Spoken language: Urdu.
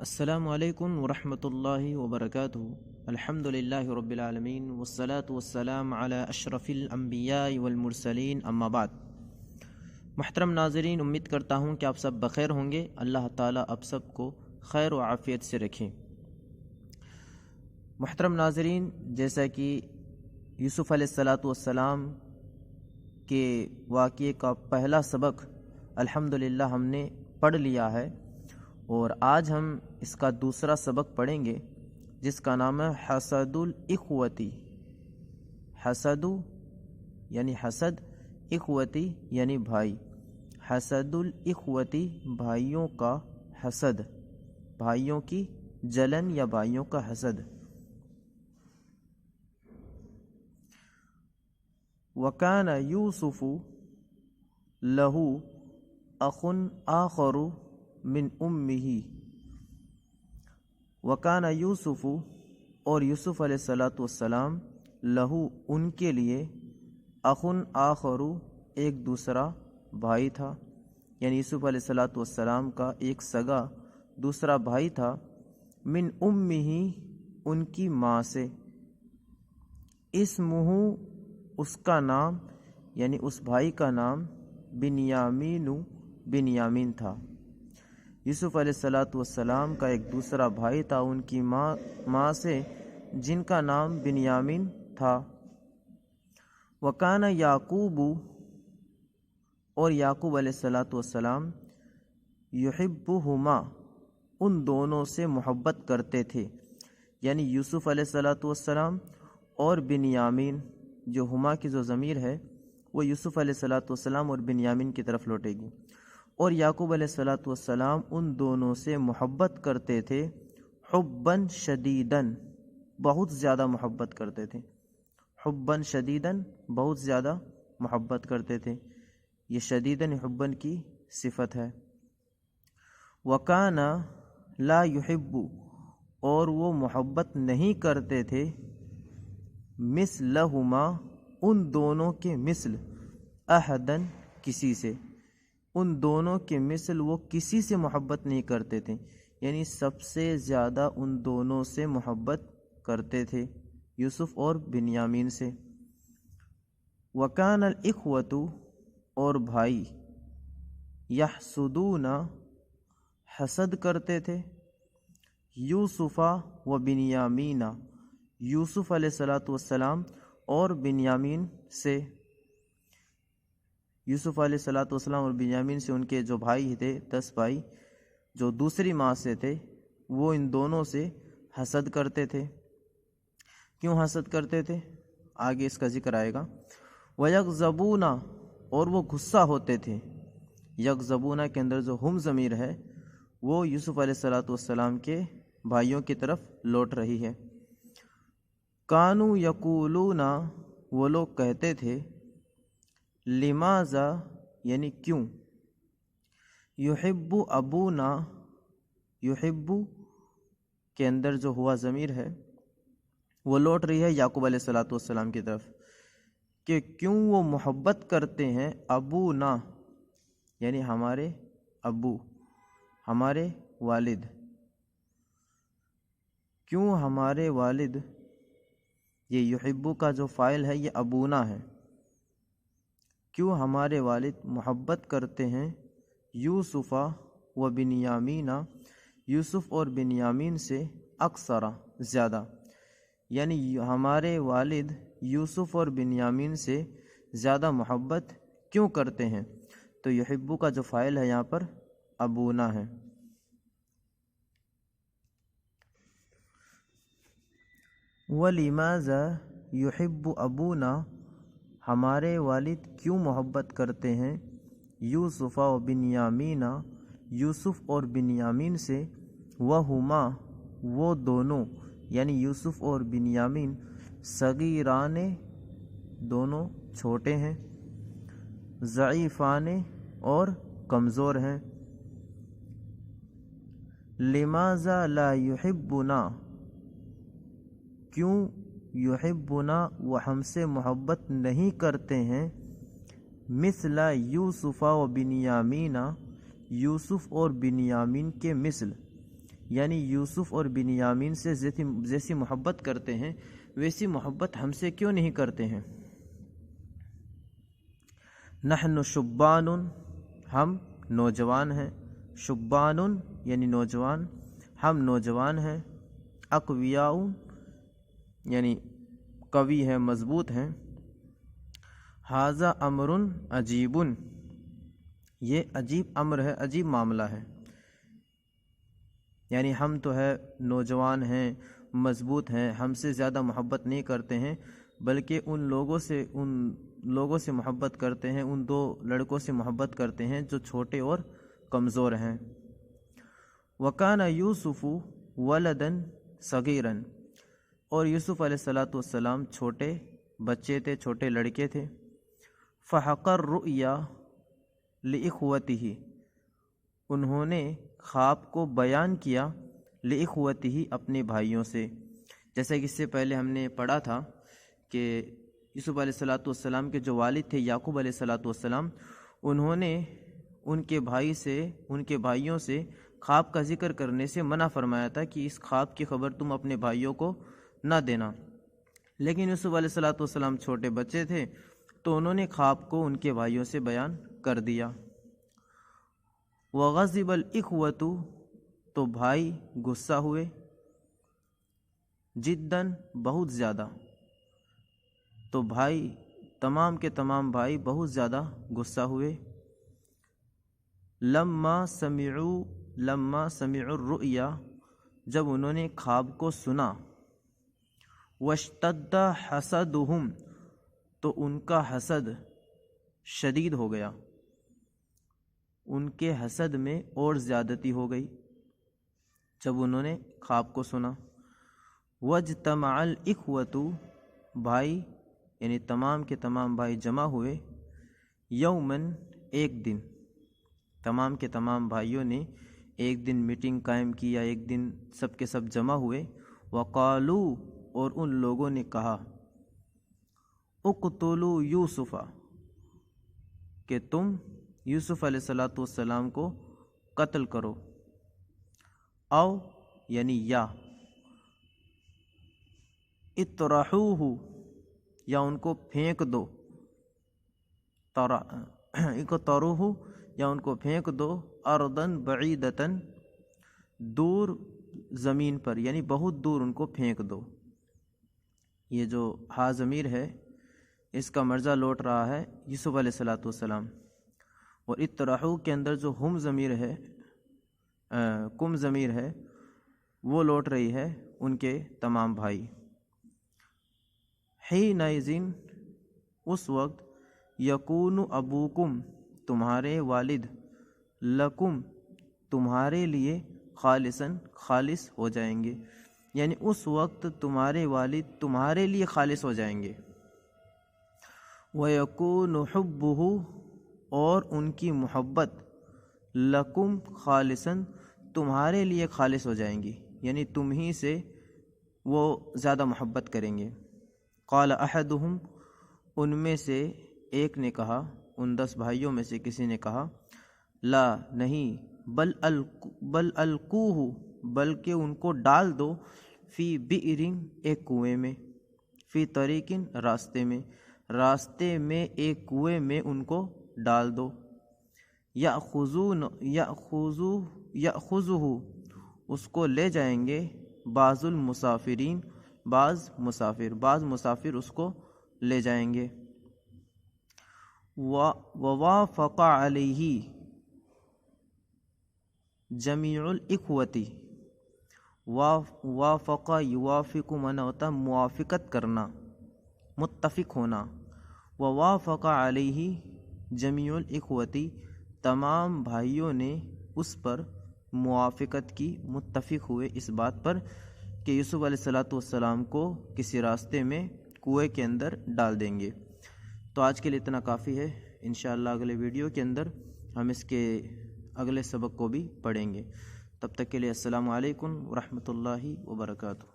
السلام علیکم ورحمۃ اللہ وبرکاتہ۔ الحمد للہ رب العالمین والصلاة والسلام علی اشرف الانبیاء والمرسلین، اما بعد۔ محترم ناظرین، امید کرتا ہوں کہ آپ سب بخیر ہوں گے۔ اللہ تعالیٰ آپ سب کو خیر و عافیت سے رکھیں۔ محترم ناظرین، جیسا کہ یوسف علیہ السلام کے واقعے کا پہلا سبق الحمدللہ ہم نے پڑھ لیا ہے، اور آج ہم اس کا دوسرا سبق پڑھیں گے جس کا نام ہے حسد الاخوتی۔ حسد یعنی حسد، اخوتی یعنی بھائی۔ حسد الاخوتی، بھائیوں کا حسد، بھائیوں کی جلن یا بھائیوں کا حسد۔ وَكَانَ يُوسُفُ لَهُ أَخٌ آخَرُ من امہ۔ وکان یوسف، اور یوسف علیہ السلام، لہو ان کے لیے، اخن آخر ایک دوسرا بھائی تھا، یعنی یوسف علیہ السلام کا ایک سگا دوسرا بھائی تھا، من امہ ان کی ماں سے، اسمہ اس کا نام، یعنی اس بھائی کا نام بنیامین تھا۔ یوسف علیہ السلام کا ایک دوسرا بھائی تھا ان کی ماں سے، جن کا نام بنیامین تھا۔ وَكَانَ یعقوب، اور یعقوب علیہ السلام، یحبہما ان دونوں سے محبت کرتے تھے، یعنی یوسف علیہ السلام اور بنیامین، جو ہما کی جو ضمیر ہے وہ یوسف علیہ السلام اور بنیامین کی طرف لوٹے گی۔ اور یعقوب علیہ السلام ان دونوں سے محبت کرتے تھے، حباً شدیداً، بہت زیادہ محبت کرتے تھے۔ حباً شدیداً، بہت زیادہ محبت کرتے تھے، یہ شدیداً حباً کی صفت ہے۔ وَكَانَ لَا يُحِبُّ، اور وہ محبت نہیں کرتے تھے، مثلہما ان دونوں کے مثل، احداً کسی سے، ان دونوں کے مثل وہ کسی سے محبت نہیں کرتے تھے، یعنی سب سے زیادہ ان دونوں سے محبت کرتے تھے، یوسف اور بنیامین سے۔ وَكَانَ الْإِخْوَةُ، اور بھائی، یحسدون حسد کرتے تھے، یوسف و بنیامین، یوسف علیہ السلام اور بنیامین سے۔ یوسف علیہ السلام اور بنیامین سے ان کے جو بھائی تھے، 10 بھائی جو دوسری ماں سے تھے، وہ ان دونوں سے حسد کرتے تھے۔ کیوں حسد کرتے تھے؟ آگے اس کا ذکر آئے گا۔ وَيَغْضَبُونَ، اور وہ غصہ ہوتے تھے۔ یغضبون کے اندر جو ہم ضمیر ہے وہ یوسف علیہ السلام کے بھائیوں کی طرف لوٹ رہی ہے۔ کانوا یقولون، وہ لوگ کہتے تھے، لماذا یعنی کیوں، یحب ابونا، یحب کے اندر جو ہوا ضمیر ہے وہ لوٹ رہی ہے یعقوب علیہ السلام کی طرف، کہ کیوں وہ محبت کرتے ہیں، ابونا یعنی ہمارے ابو، ہمارے والد، کیوں ہمارے والد، یہ یحبو کا جو فاعل ہے یہ ابونا ہے، کیوں ہمارے والد محبت کرتے ہیں، یوسف و بنیامین، یوسف اور بنیامین سے، اکثر زیادہ، یعنی ہمارے والد یوسف اور بنیامین سے زیادہ محبت کیوں کرتے ہیں، تو یحبو کا جو فاعل ہے یہاں پر ابونا ہے۔ وَلِمَاذَا يُحِبُّ ابونا، ہمارے والد کیوں محبت کرتے ہیں، یوسف و بنیامین، یوسف اور بنیامین سے، وہما وہ دونوں، یعنی یوسف اور بنیامین، صغیران دونوں چھوٹے ہیں، ضعیفان اور کمزور ہیں۔ لماذا لا یحبنا، کیوں یحبنا وہ ہم سے محبت نہیں کرتے ہیں، مثل یوسف و بنیامین، یوسف اور بنیامین کے مثل، یعنی یوسف اور بنیامین سے جیسی محبت کرتے ہیں ویسی محبت ہم سے کیوں نہیں کرتے ہیں؟ نحن شبان، ہم نوجوان ہیں، شبان یعنی نوجوان، ہم نوجوان ہیں، اقویاء یعنی قوی ہیں، مضبوط ہیں، ھذا امر عجیب، یہ عجیب امر ہے، عجیب معاملہ ہے، یعنی ہم تو ہے نوجوان ہیں، مضبوط ہیں، ہم سے زیادہ محبت نہیں کرتے ہیں، بلکہ ان لوگوں سے محبت کرتے ہیں، ان 2 لڑکوں سے محبت کرتے ہیں جو چھوٹے اور کمزور ہیں۔ وَكَانَ يُوسُفُ وَلَدًا صَغِيرًا، اور یوسف علیہ السلام چھوٹے بچے تھے، چھوٹے لڑکے تھے۔ فَحَقَى الرُّؤْيَا لِإِخْوَتِهِ، انہوں نے خواب کو بیان کیا لِإِخْوَتِهِ، اپنے بھائیوں سے، جیسا کہ اس سے پہلے ہم نے پڑھا تھا کہ یوسف علیہ السلام کے جو والد تھے یعقوب علیہ السلام، انہوں نے ان کے بھائیوں سے خواب کا ذکر کرنے سے منع فرمایا تھا کہ اس خواب کی خبر تم اپنے بھائیوں کو نہ دینا، لیکن یوسف علیہ السلام چھوٹے بچے تھے تو انہوں نے خواب کو ان کے بھائیوں سے بیان کر دیا۔ وَغَضِبَ الْإِخْوَةُ، تو بھائی غصہ ہوئے، جداً بہت زیادہ، تو بھائی تمام کے تمام بھائی بہت زیادہ غصہ ہوئے۔ لما سمعوا الرؤیا، جب انہوں نے خواب کو سنا۔ واشتد حسدهم، تو ان کا حسد شدید ہو گیا، ان کے حسد میں اور زیادتی ہو گئی جب انہوں نے خواب کو سنا۔ واجتمع الاخوة، بھائی یعنی تمام کے تمام بھائی جمع ہوئے، یومن، ایک دن، تمام کے تمام بھائیوں نے ایک دن میٹنگ قائم کیا، ایک دن سب کے سب جمع ہوئے۔ وقالو، اور ان لوگوں نے کہا، اقتلوا یوسف، کہ تم یوسف علیہ السلام کو قتل کرو، او یعنی یا اطرحوہ، یا ان کو پھینک دو، اقتروہ، یا ان کو پھینک دو، ارضاً بعیدتاً، دور زمین پر، یعنی بہت دور ان کو پھینک دو۔ یہ جو ہا ضمیر ہے اس کا مرجع لوٹ رہا ہے یوسف علیہ السلام، اور اطرحو کے اندر جو ہم ضمیر ہے، کم ضمیر ہے، وہ لوٹ رہی ہے ان کے تمام بھائی۔ حینئذ، اس وقت، یکون ابوکم، تمہارے والد، لکم، تمہارے لیے، خالصاً، خالص ہو جائیں گے، یعنی اس وقت تمہارے والد تمہارے لیے خالص ہو جائیں گے۔ وَيَكُونُ حُبُّهُ، اور ان کی محبت، لکم خالصاً، تمہارے لیے خالص ہو جائیں گی، یعنی تم ہی سے وہ زیادہ محبت کریں گے۔ قال احدہم، ان میں سے ایک نے کہا، ان 10 بھائیوں میں سے کسی نے کہا، لا، نہیں، بل القوہ، بلکہ ان کو ڈال دو، فی بئر، ایک کنویں میں، فی طریق، راستے میں ایک کنویں میں ان کو ڈال دو، یأخذہ، اس کو لے جائیں گے، بعض المسافرین، بعض مسافر اس کو لے جائیں گے۔ ووافق علیہ جمیع الاخوۃ، وافق، یوافق معنی ہوتا ہے موافقت کرنا، متفق ہونا۔ ووافق علیہ جمیع الاخوۃ، تمام بھائیوں نے اس پر موافقت کی، متفق ہوئے اس بات پر کہ یوسف علیہ السلام کو کسی راستے میں کنویں کے اندر ڈال دیں گے۔ تو آج کے لیے اتنا کافی ہے، انشاءاللہ اگلے ویڈیو کے اندر ہم اس کے اگلے سبق کو بھی پڑھیں گے۔ تب تک کے لیے السلام علیکم ورحمۃ اللہ وبرکاتہ۔